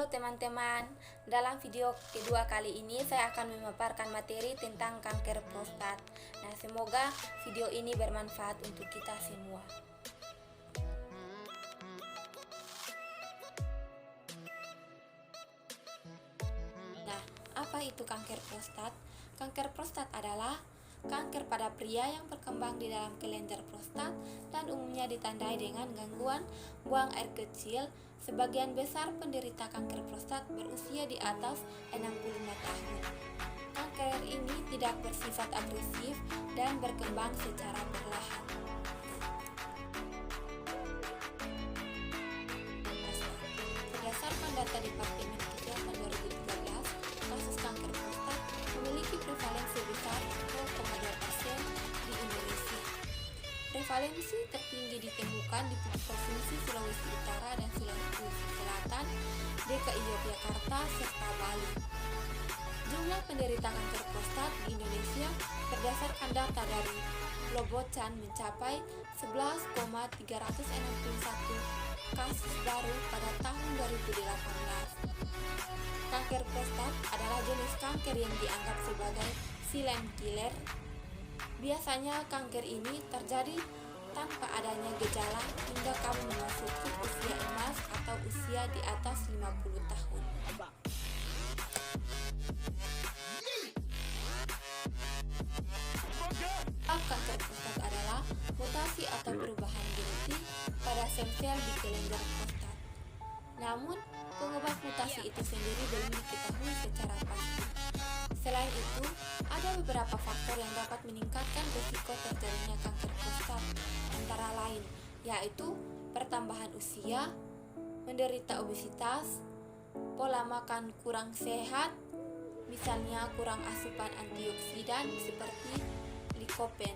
Halo teman-teman, dalam video kedua kali ini saya akan memaparkan materi tentang kanker prostat. Nah, semoga video ini bermanfaat untuk kita semua. Nah, apa itu kanker prostat? Kanker prostat adalah kanker pada pria yang berkembang di dalam kelenjar prostat dan umumnya ditandai dengan gangguan buang air kecil. Sebagian besar penderita kanker prostat berusia di atas 65 tahun. Kanker ini tidak bersifat agresif dan berkembang secara perlahan. Berdasarkan data Departemen Kesehatan 2013, kasus kanker prostat memiliki prevalensi besar 0,2% di Indonesia. Prevalensi tertinggi ditemukan di Provinsi Sulawesi Utara dan Sulawesi Selatan, DKI Yogyakarta, serta Bali. Jumlah penderita kanker prostat di Indonesia berdasarkan data dari Lobocan mencapai 11,361 kasus baru pada tahun 2018. Kanker prostat adalah jenis kanker yang dianggap sebagai silent killer. Biasanya kanker ini terjadi tanpa adanya gejala hingga kamu memasuki usia emas atau usia di atas 50 tahun. Kanker prostat adalah mutasi atau perubahan genetik pada sel-sel di kelenjar prostat. Namun, penyebab mutasi itu sendiri belum diketahui secara pasti. Selain itu, ada beberapa faktor yang dapat meningkatkan risiko terjadinya kanker prostat, antara lain yaitu pertambahan usia, menderita obesitas, pola makan kurang sehat, misalnya kurang asupan antioksidan seperti likopen.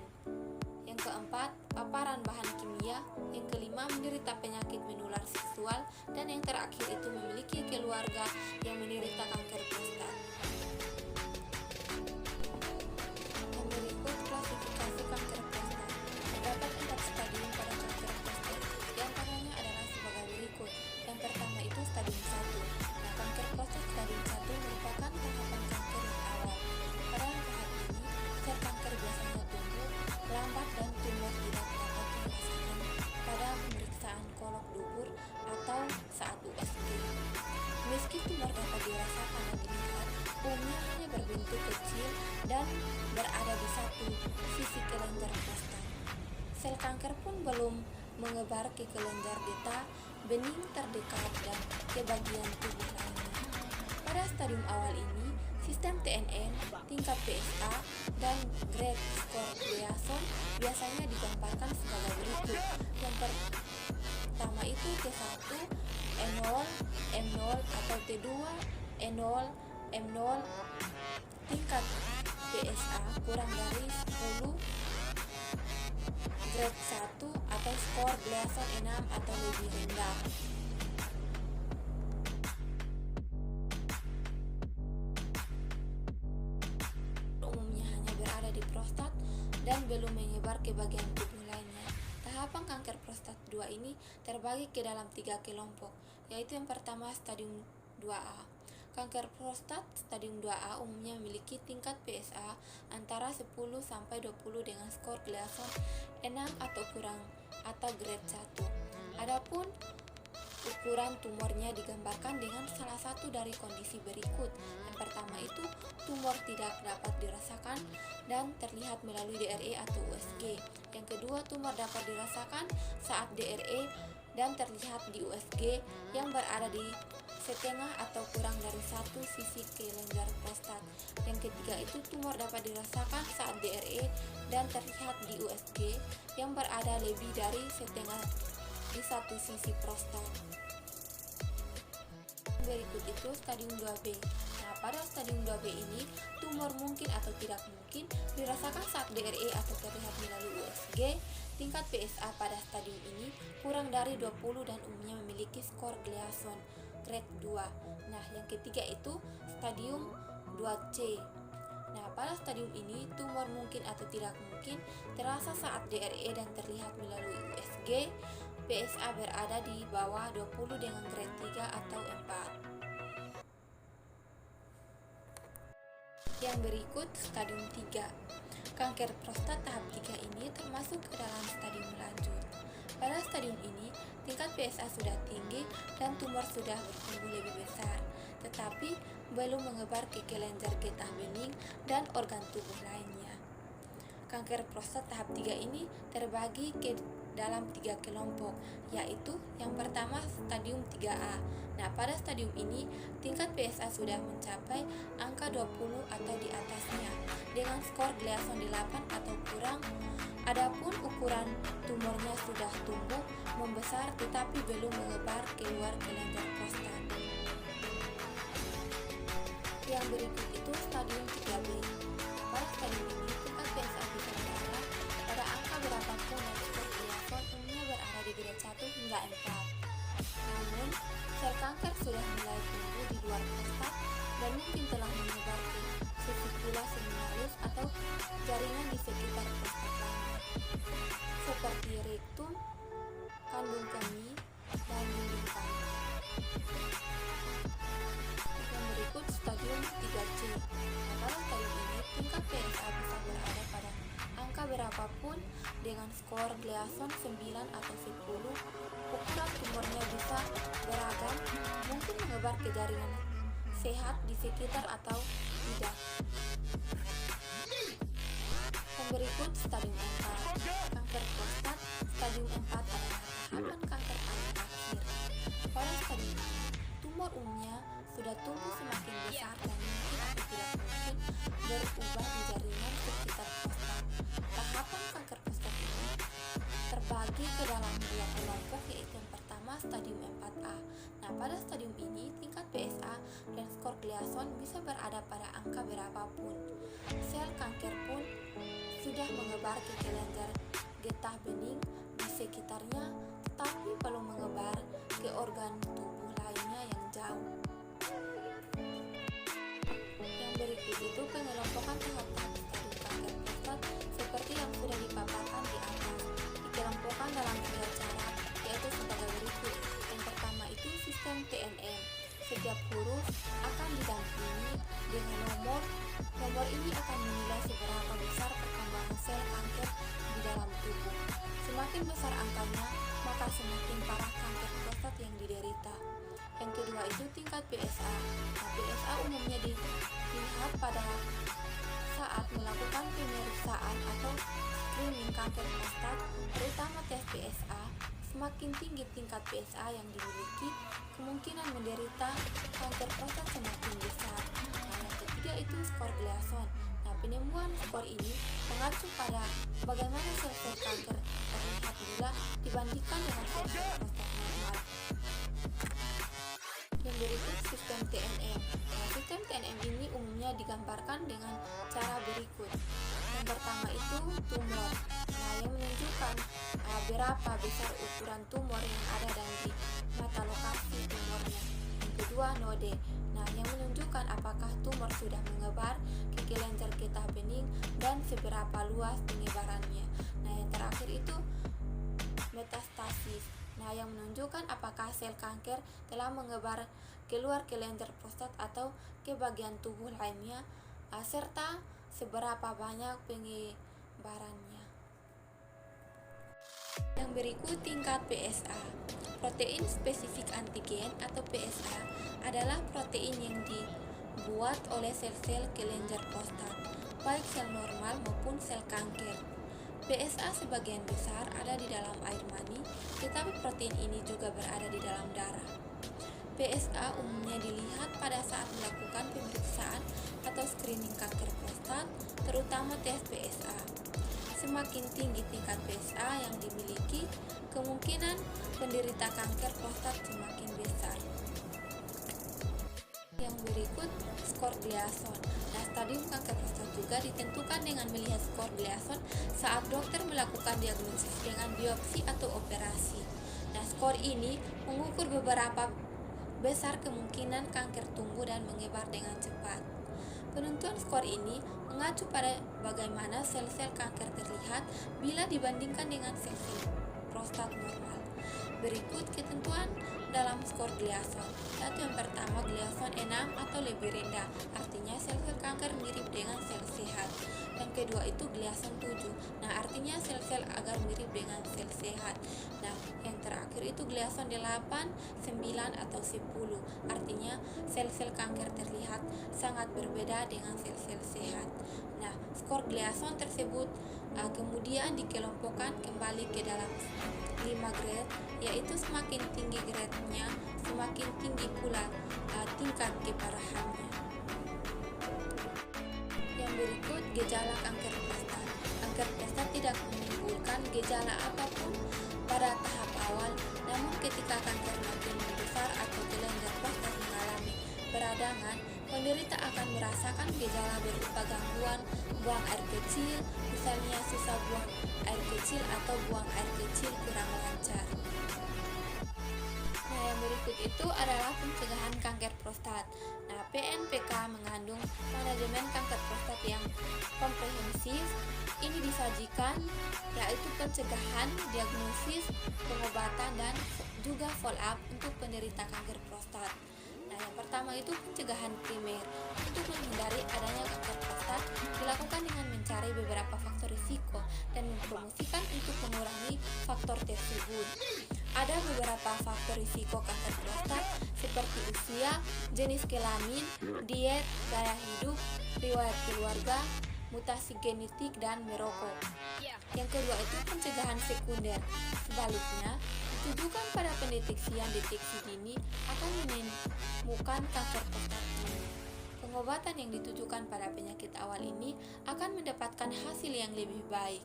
Yang keempat, paparan bahan kimia. Yang kelima, menderita penyakit menular seksual. Dan yang terakhir itu memiliki keluarga yang menderita kanker prostat. Yang berikut klasifikasi kanker prostat. Terdapat 4 stadium pada kanker prostat. Di antaranya adalah sebagai berikut. Yang pertama itu stadium 1. Nah, kanker prostat stadium 1 merupakan tahapan kanker yang awal. Pada tahap ini, sel kanker biasanya tumbuh lambat dan tumor tidak dapat dirasakan pada pemeriksaan kolok dubur atau saat USG. Meski tumor dapat dirasakan dan dilihat, umumnya hanya berbentuk kecil dan berada di satu sisi kelenjar prostat. Sel kanker pun belum menyebar ke kelenjar getah, bening terdekat, dan ke bagian tubuh lainnya. Pada stadium awal ini, sistem TNN, tingkat PSA, dan grade skor Gleason biasanya digambarkan sebagai berikut. Yang pertama itu T1, E0, M0 atau T2, E0, M0, tingkat PSA kurang dari 10, grade 1 atau skor Gleason 6 atau lebih rendah. Di prostat dan belum menyebar ke bagian tubuh lainnya. Tahapan kanker prostat 2 ini terbagi ke dalam 3 kelompok, yaitu yang pertama stadium 2A. Kanker prostat stadium 2A umumnya memiliki tingkat PSA antara 10 sampai 20 dengan skor Gleason 6 atau kurang atau grade 1. Adapun ukuran tumornya digambarkan dengan salah satu dari kondisi berikut. Yang pertama itu tumor tidak dapat dirasakan dan terlihat melalui DRE atau USG. Yang kedua, tumor dapat dirasakan saat DRE dan terlihat di USG yang berada di setengah atau kurang dari satu sisi kelenjar prostat. Yang ketiga itu tumor dapat dirasakan saat DRE dan terlihat di USG yang berada lebih dari setengah di satu sisi prostat. Berikut itu stadium 2B. Nah, pada stadium 2B ini, tumor mungkin atau tidak mungkin dirasakan saat DRE atau terlihat melalui USG. Tingkat PSA pada stadium ini kurang dari 20 dan umumnya memiliki skor Gleason grade 2. Nah, yang ketiga itu stadium 2C. Nah, pada stadium ini, tumor mungkin atau tidak mungkin terasa saat DRE dan terlihat melalui USG. PSA berada di bawah 20 dengan grade 3 atau 4. Yang berikut stadium 3. Kanker prostat tahap 3 ini termasuk ke dalam stadium lanjut. Pada stadium ini, tingkat PSA sudah tinggi dan tumor sudah bertumbuh lebih besar, tetapi belum menyebar ke kelenjar getah bening dan organ tubuh lainnya. Kanker prostat tahap 3 ini terbagi ke dalam 3 kelompok, yaitu yang pertama stadium 3A. Nah, pada stadium ini tingkat PSA sudah mencapai angka 20 atau di atasnya dengan skor Gleason 8 atau kurang. Adapun ukuran tumornya sudah tumbuh membesar tetapi belum menyebar keluar kelenjar prostat. Yang berikut itu stadium 3B. Pada stadium ini tingkat PSA bisa berada pada angka berapapun dan skor Gleason umumnya berada di grade 1 hingga 4. Namun, sel kanker sudah mulai tumbuh di luar prostat dan mungkin telah menyebar ke vesicula seminalis atau jaringan di sekitar prostat lainnya, seperti rektum, kandung kemih, dan dinding kandung. Yang berikut stadium 3C. Pada stadium ini, tingkat PSA bisa berada pada angka berapapun dengan skor Gleason 9 atau 10. Ukuran tumornya bisa beragam, mungkin menyebar ke jaringan sehat di sekitar atau tidak. Yang berikut stadium 4. Kanker prostat stadium 4 adalah tahapan kanker paling akhir. Pada stadium ini, tumor umumnya sudah tumbuh semakin besar dan mungkin atau tidak mungkin berubah di jaringan sekitar prostat. Tahapan kanker prostat ini terbagi ke dalam 2 kelompok, yaitu yang pertama stadium 4A. Nah, pada stadium ini tingkat PSA dan skor Gleason bisa berada pada angka berapapun. Sel kanker pun sudah menyebar ke kelenjar getah bening di sekitarnya, tetapi belum menyebar ke organ tubuh lainnya yang jauh. Yang berikut itu pengelompokan tahap-tahap stadium kanker prostat seperti yang sudah dipaparkan di atas. Dikelompokkan dalam 3 cara, yaitu sebagai berikut. Yang pertama itu sistem TNM. Setiap huruf akan didampingi dengan nomor. Nomor ini akan menilai seberapa besar perkembangan sel kanker di dalam tubuh. Semakin besar angkanya, maka semakin parah kanker prostat yang diderita. Yang kedua itu tingkat PSA. Nah, PSA umumnya dilihat pada saat melakukan pemeriksaan atau screening kanker prostat, terutama tes PSA. Semakin tinggi tingkat PSA yang dimiliki, kemungkinan menderita kanker prostat semakin besar. Nah, yang ketiga itu skor Gleason. Nah, penemuan skor ini mengacu pada bagaimana sel-sel kanker terlihat bila dibandingkan dengan sel-sel prostat normal. Yang berikut sistem TNM. Nah, sistem TNM ini umumnya digambarkan dengan cara berikut. Yang pertama itu tumor, nah yang menunjukkan berapa besar ukuran tumor yang ada dan di mata lokasi tumornya. Yang kedua node, nah yang menunjukkan apakah tumor sudah menyebar ke kelenjar getah bening dan seberapa luas penyebarannya. Nah yang terakhir itu metastasis, nah yang menunjukkan apakah sel kanker telah menyebar keluar kelenjar prostat atau ke bagian tubuh lainnya, serta seberapa banyak penyebarannya. Yang berikut tingkat PSA. Protein spesifik antigen atau PSA adalah protein yang dibuat oleh sel-sel kelenjar prostat, baik sel normal maupun sel kanker. PSA sebagian besar ada di dalam air mani, tetapi protein ini juga berada di dalam darah. PSA umumnya dilihat pada saat melakukan pemeriksaan atau screening kanker prostat, terutama tes PSA. Semakin tinggi tingkat PSA yang dimiliki, kemungkinan penderita kanker prostat semakin besar. Yang berikut skor Gleason. Nah, stadium kanker prostat juga ditentukan dengan melihat skor Gleason saat dokter melakukan diagnosis dengan biopsi atau operasi. Nah, skor ini mengukur beberapa besar kemungkinan kanker tumbuh dan menyebar dengan cepat. Penentuan skor ini mengacu pada bagaimana sel-sel kanker terlihat bila dibandingkan dengan sel-sel prostat normal. Berikut ketentuan dalam skor Gleason, yaitu yang pertama Gleason 6 atau lebih rendah, artinya sel-sel kanker mirip dengan sel sehat. Yang kedua itu Gleason 7, nah artinya sel-sel agar mirip dengan sel sehat. Nah, yang terakhir itu Gleason 8, 9 atau 10, artinya sel-sel kanker terlihat sangat berbeda dengan sel-sel sehat. Nah, skor Gleason tersebut kemudian dikelompokkan kembali ke dalam 5 grade, yaitu semakin tinggi grade-nya, semakin tinggi pula tingkat keparahannya. Yang berikut gejala kanker prostat. Kanker prostat tidak menimbulkan gejala apapun pada tahap awal, namun ketika kanker makin membesar atau kelenjar prostat mengalami peradangan, penderita akan merasakan gejala berupa gangguan buang air kecil, misalnya susah buang air kecil atau buang air kecil kurang lancar. Nah, yang berikut itu adalah pencegahan kanker prostat. Nah, PNPK mengandung manajemen kanker prostat yang komprehensif. Ini disajikan yaitu pencegahan, diagnosis, pengobatan, dan juga follow up untuk penderita kanker prostat. Nah, yang pertama itu pencegahan primer. Untuk menghindari adanya kanker prostat dilakukan dengan mencari beberapa faktor risiko dan mempromosikan untuk mengurangi faktor tersebut. Ada beberapa faktor risiko kanker prostat seperti usia, jenis kelamin, diet, gaya hidup, riwayat keluarga, mutasi genetik, dan merokok. Yang kedua itu pencegahan sekunder. Sebaliknya, ditujukan pada pendeteksian deteksi dini akan menemukan kanker prostat ini. Pengobatan yang ditujukan pada penyakit awal ini akan mendapatkan hasil yang lebih baik.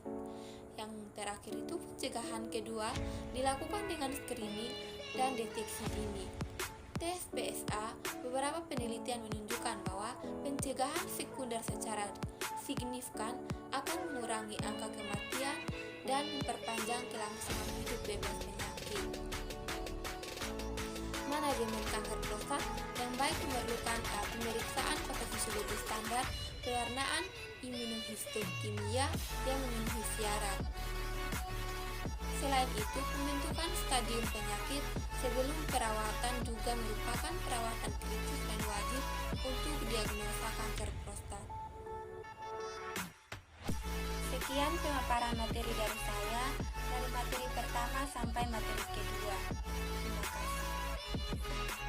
Yang terakhir itu pencegahan kedua dilakukan dengan screening dan deteksi dini. Tes PSA, beberapa penelitian menunjukkan bahwa pencegahan sekunder secara signifikan akan mengurangi angka kematian dan memperpanjang kelangsungan hidup bebas penyakit. Manajemen kanker prostat yang baik memerlukan pemeriksaan patofisiologi standar, pewarnaan imunohistokimia yang memenuhi syarat. Selain itu, pembentukan stadium penyakit sebelum perawatan juga merupakan perawatan kritis dan wajib untuk diagnosa kanker prostat. Sekian pemaparan materi dari saya, dari materi pertama sampai materi kedua. Terima kasih.